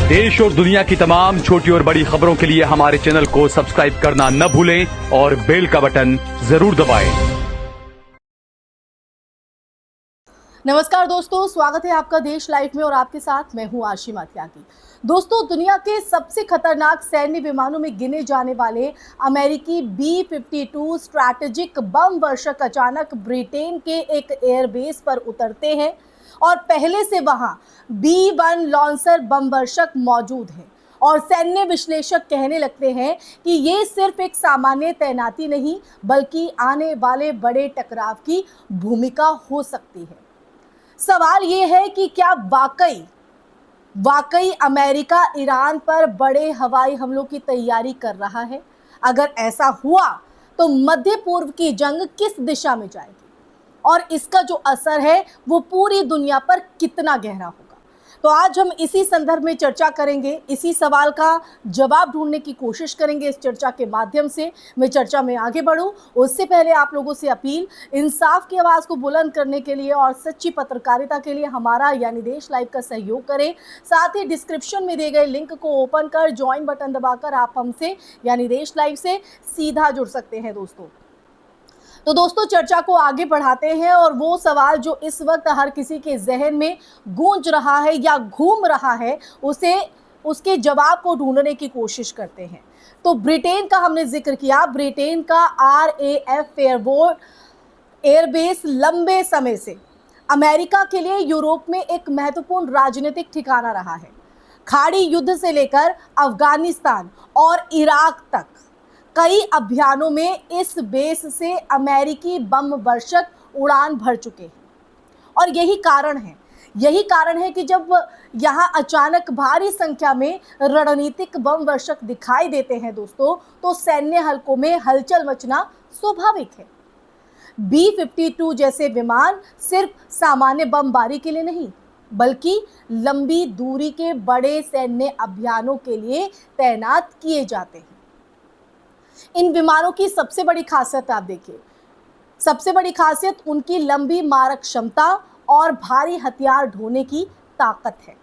देश और दुनिया की तमाम छोटी और बड़ी खबरों के लिए हमारे चैनल को सब्सक्राइब करना न भूलें और बेल का बटन जरूर दबाएं। नमस्कार दोस्तों, स्वागत है आपका देश लाइव में और आपके साथ मैं हूं आशिमा त्यागी। दोस्तों, दुनिया के सबसे खतरनाक सैन्य विमानों में गिने जाने वाले अमेरिकी B-52 स्ट्रैटेजिक बम वर्षक अचानक ब्रिटेन के एक एयरबेस पर उतरते हैं और पहले से वहां B-1 लॉन्सर बम वर्षक मौजूद हैं और सैन्य विश्लेषक कहने लगते हैं कि ये सिर्फ एक सामान्य तैनाती नहीं बल्कि आने वाले बड़े टकराव की भूमिका हो सकती है। सवाल ये है कि क्या वाकई अमेरिका ईरान पर बड़े हवाई हमलों की तैयारी कर रहा है? अगर ऐसा हुआ तो मध्य पूर्व की जंग किस दिशा में जाएगी और इसका जो असर है वो पूरी दुनिया पर कितना गहरा होगा? तो आज हम इसी संदर्भ में चर्चा करेंगे, इसी सवाल का जवाब ढूंढने की कोशिश करेंगे इस चर्चा के माध्यम से। मैं चर्चा में आगे बढ़ूं उससे पहले आप लोगों से अपील, इंसाफ की आवाज़ को बुलंद करने के लिए और सच्ची पत्रकारिता के लिए हमारा यानी देश लाइव का सहयोग करें। साथ ही डिस्क्रिप्शन में दिए गए लिंक को ओपन कर ज्वाइन बटन दबाकर आप हमसे यानी देश लाइव से सीधा जुड़ सकते हैं दोस्तों। तो दोस्तों, चर्चा को आगे बढ़ाते हैं और वो सवाल जो इस वक्त हर किसी के जहन में गूंज रहा है या घूम रहा है उसके जवाब को ढूंढने की कोशिश करते हैं। तो ब्रिटेन का हमने जिक्र किया। ब्रिटेन का RAF एयरबेस लंबे समय से अमेरिका के लिए यूरोप में एक महत्वपूर्ण राजनीतिक ठिकाना रहा है। खाड़ी युद्ध से लेकर अफगानिस्तान और इराक तक कई अभियानों में इस बेस से अमेरिकी बम वर्षक उड़ान भर चुके हैं और यही कारण है कि जब यहाँ अचानक भारी संख्या में रणनीतिक बम वर्षक दिखाई देते हैं दोस्तों, तो सैन्य हलकों में हलचल मचना स्वाभाविक है। B-52 जैसे विमान सिर्फ सामान्य बमबारी के लिए नहीं बल्कि लंबी दूरी के बड़े सैन्य अभियानों के लिए तैनात किए जाते हैं। इन विमानों की सबसे बड़ी खासियत आप देखिए, सबसे बड़ी खासियत उनकी लंबी मारक क्षमता और भारी हथियार ढोने की ताकत है।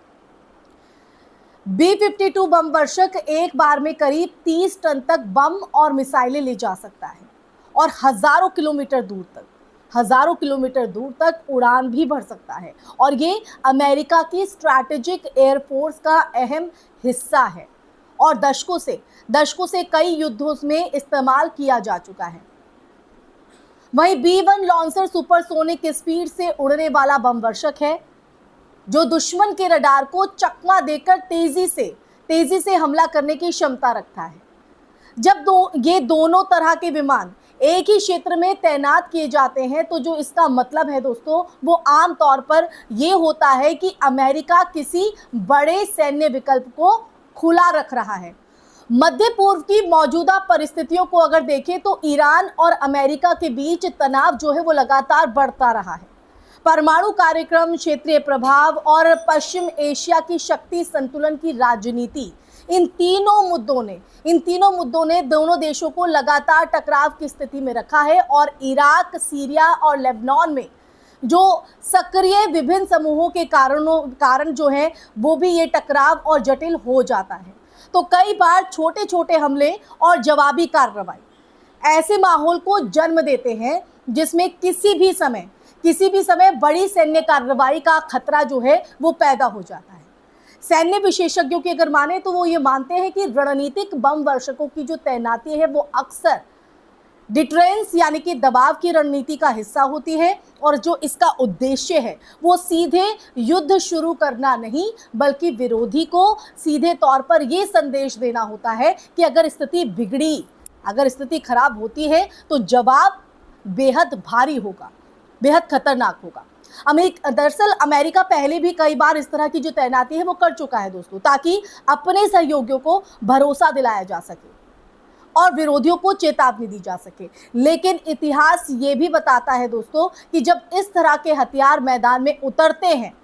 B-52 बम वर्षक एक बार में करीब 30 टन तक बम और मिसाइलें ले जा सकता है और हजारों किलोमीटर दूर तक उड़ान भी भर सकता है और ये अमेरिका की स्ट्रैटेजिक एयरफोर्स का अहम हिस्सा है और दशकों से कई युद्धों में इस्तेमाल किया जा चुका है। वहीं B-1 लॉन्सर सुपरसोनिक स्पीड से उड़ने वाला बम वर्षक है जो दुश्मन के रडार को चकमा देकर तेजी से हमला करने की क्षमता रखता है। जब ये दोनों तरह के विमान एक ही क्षेत्र में तैनात किए जाते हैं तो जो इसका मतलब है दोस्तों, वो आम तौर पर ये होता है कि अमेरिका किसी बड़े सैन्य विकल्प को खुला रख रहा है। मध्य पूर्व की मौजूदा परिस्थितियों को अगर देखें तो ईरान और अमेरिका के बीच तनाव जो है वो लगातार बढ़ता रहा है। परमाणु कार्यक्रम, क्षेत्रीय प्रभाव और पश्चिम एशिया की शक्ति संतुलन की राजनीति, इन तीनों मुद्दों ने दोनों देशों को लगातार टकराव की स्थिति में रखा है और इराक, सीरिया और लेबनान में जो सक्रिय विभिन्न समूहों के कारण जो है वो भी ये टकराव और जटिल हो जाता है। तो कई बार छोटे छोटे हमले और जवाबी कार्रवाई ऐसे माहौल को जन्म देते हैं जिसमें किसी भी समय बड़ी सैन्य कार्रवाई का खतरा जो है वो पैदा हो जाता है। सैन्य विशेषज्ञों की अगर माने तो वो ये मानते हैं कि रणनीतिक बम वर्षकों की जो तैनाती है वो अक्सर डिटरेंस यानी कि दबाव की रणनीति का हिस्सा होती है और जो इसका उद्देश्य है वो सीधे युद्ध शुरू करना नहीं बल्कि विरोधी को सीधे तौर पर ये संदेश देना होता है कि अगर स्थिति खराब होती है तो जवाब बेहद भारी होगा, बेहद खतरनाक होगा। दरअसल अमेरिका पहले भी कई बार इस तरह की जो तैनाती है वो कर चुका है दोस्तों, ताकि अपने सहयोगियों को भरोसा दिलाया जा सके और विरोधियों को चेतावनी दी जा सके। लेकिन इतिहास ये भी बताता है दोस्तों कि जब इस तरह के हथियार मैदान में उतरते हैं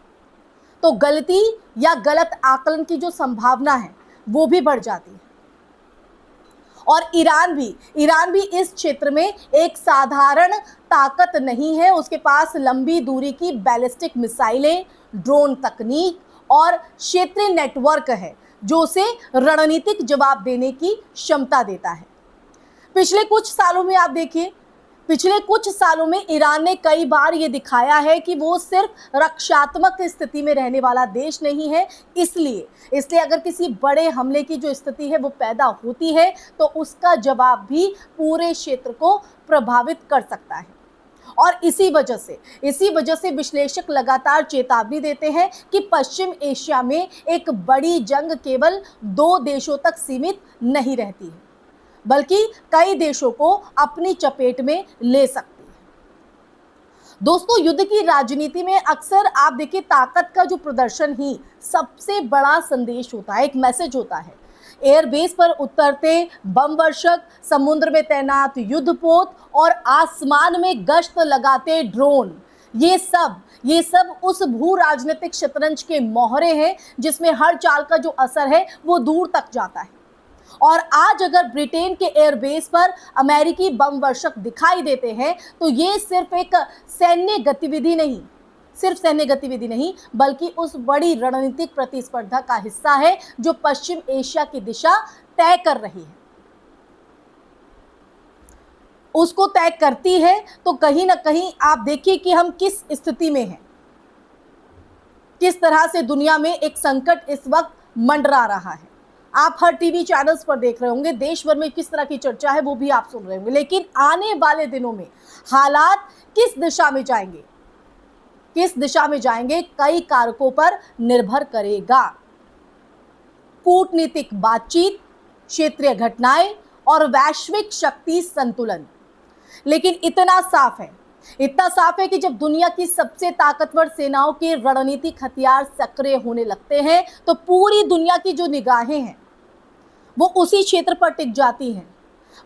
तो गलती या गलत आकलन की जो संभावना है वो भी बढ़ जाती है। और ईरान भी इस क्षेत्र में एक साधारण ताकत नहीं है। उसके पास लंबी दूरी की बैलिस्टिक मिसाइलें, ड्रोन तकनीक और क्षेत्रीय नेटवर्क है जो उसे रणनीतिक जवाब देने की क्षमता देता है। पिछले कुछ सालों में आप देखिए, पिछले कुछ सालों में ईरान ने कई बार ये दिखाया है कि वो सिर्फ रक्षात्मक स्थिति में रहने वाला देश नहीं है। इसलिए अगर किसी बड़े हमले की जो स्थिति है वो पैदा होती है तो उसका जवाब भी पूरे क्षेत्र को प्रभावित कर सकता है। और इसी वजह से विश्लेषक लगातार चेतावनी देते हैं कि पश्चिम एशिया में एक बड़ी जंग केवल 2 देशों तक सीमित नहीं रहती है, बल्कि कई देशों को अपनी चपेट में ले सकती है। दोस्तों, युद्ध की राजनीति में अक्सर आप देखिए ताकत का जो प्रदर्शन ही सबसे बड़ा संदेश होता है, एक मैसेज होता है। एयरबेस पर उतरते बम वर्षक, समुद्र में तैनात युद्धपोत और आसमान में गश्त लगाते ड्रोन, ये सब उस भू राजनीतिक शतरंज के मोहरे हैं जिसमें हर चाल का जो असर है वो दूर तक जाता है। और आज अगर ब्रिटेन के एयरबेस पर अमेरिकी बम वर्षक दिखाई देते हैं तो ये सिर्फ एक सैन्य गतिविधि नहीं, बल्कि उस बड़ी रणनीतिक प्रतिस्पर्धा का हिस्सा है जो पश्चिम एशिया की दिशा तय कर रही है। उसको तय करती है तो कहीं ना कहीं आप देखिए कि हम किस स्थिति में हैं, किस तरह से दुनिया में एक संकट इस वक्त मंडरा रहा है। आप हर टीवी चैनल्स पर देख रहे होंगे, देश भर में किस तरह की चर्चा है वो भी आप सुन रहे होंगे। लेकिन आने वाले दिनों में हालात किस दिशा में जाएंगे कई कारकों पर निर्भर करेगा। कूटनीतिक बातचीत, क्षेत्रीय घटनाएं और वैश्विक शक्ति संतुलन। लेकिन इतना साफ है कि जब दुनिया की सबसे ताकतवर सेनाओं के रणनीतिक हथियार सक्रिय होने लगते हैं तो पूरी दुनिया की जो निगाहें हैं वो उसी क्षेत्र पर टिक जाती हैं।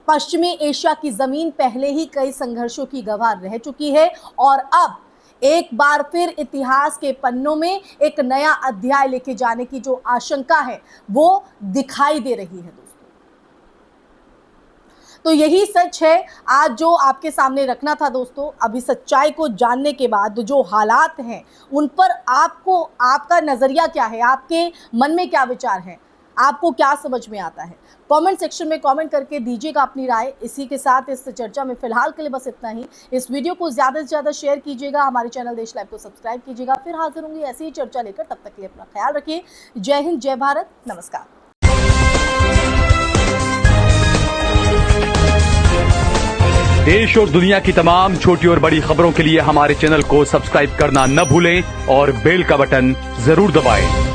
पश्चिमी एशिया की जमीन पहले ही कई संघर्षों की गवाह रह चुकी है और अब एक बार फिर इतिहास के पन्नों में एक नया अध्याय लिखे जाने की जो आशंका है वो दिखाई दे रही है। तो यही सच है आज जो आपके सामने रखना था दोस्तों। अभी सच्चाई को जानने के बाद जो हालात हैं उन पर आपका नज़रिया क्या है, आपके मन में क्या विचार है, आपको क्या समझ में आता है, कमेंट सेक्शन में कमेंट करके दीजिएगा अपनी राय। इसी के साथ इस चर्चा में फिलहाल के लिए बस इतना ही। इस वीडियो को ज़्यादा से ज़्यादा शेयर कीजिएगा, हमारे चैनल देश लाइव को सब्सक्राइब कीजिएगा। फिर हाजिर होंगे ऐसी ही चर्चा लेकर, तब तक के लिए अपना ख्याल रखिए। जय हिंद, जय भारत, नमस्कार। देश और दुनिया की तमाम छोटी और बड़ी खबरों के लिए हमारे चैनल को सब्सक्राइब करना न भूलें और बेल का बटन जरूर दबाएं।